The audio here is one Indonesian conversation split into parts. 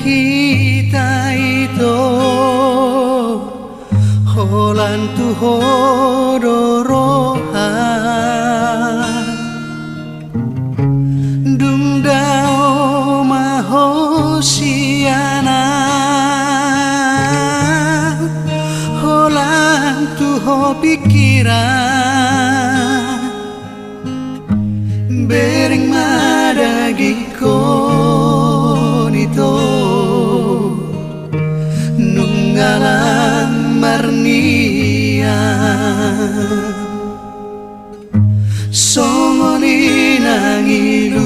kita ito holan tu hodoroha dung dao mahosiana holan tu ho pikiran bering madagiko nito nungalang marnia songoni nangilukupe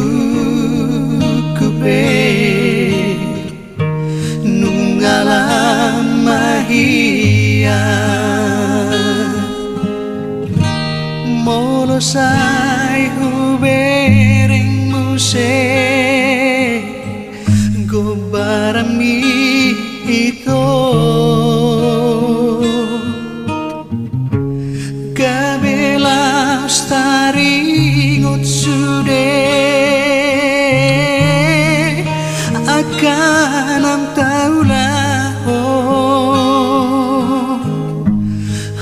nungalang mahia molosai hubereng muse gobarami ito kabelas taringot sude akan am taulaho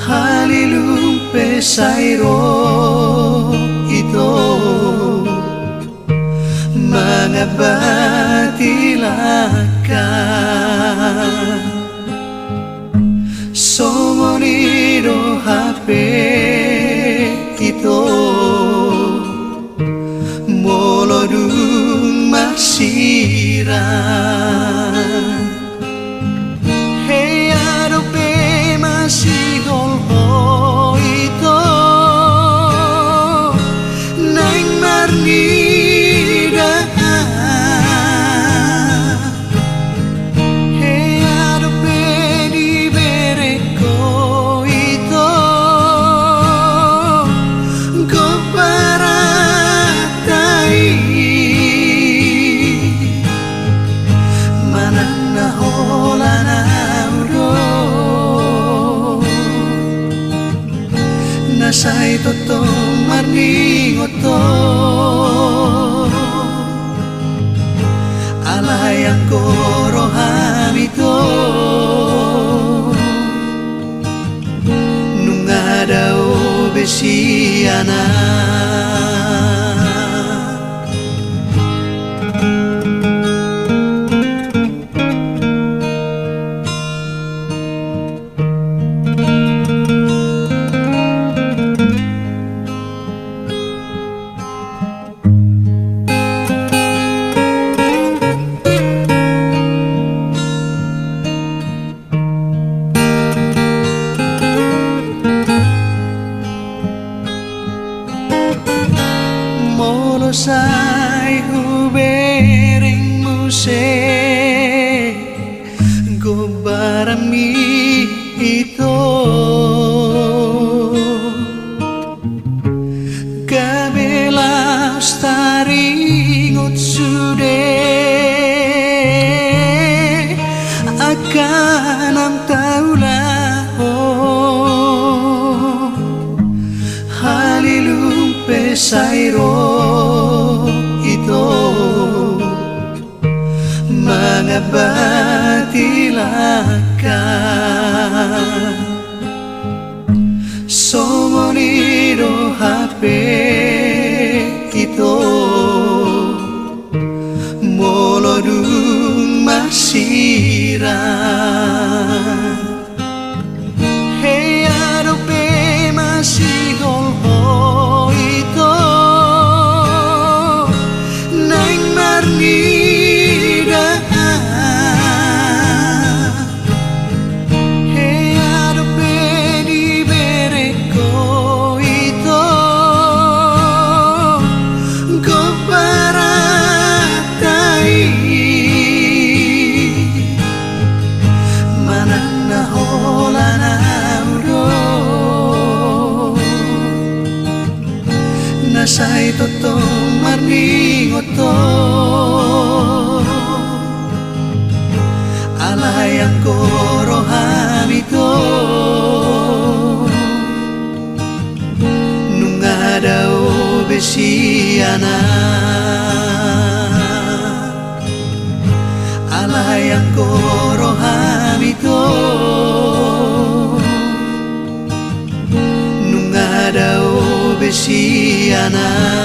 halilum pesairo ito mga batilakan somonido hape ito molodung masiran hey adope masigolho ito nang marnida hey adope di bereko ito goparatai manana holana udo nasay totong marningoto alayang korohan ito nung adaw besiana molosai hubereng muse gobarami ito kabelas taringot sude akan am taulaho halilum pesairo ito mga batilakan somonido hape ito molodung masiran hey adope masigolho ito nang marnida hey adope di bereko ito goparatai manana holana udo nasay totong marningoto alayang korohan ito nung adaw besiana alay lana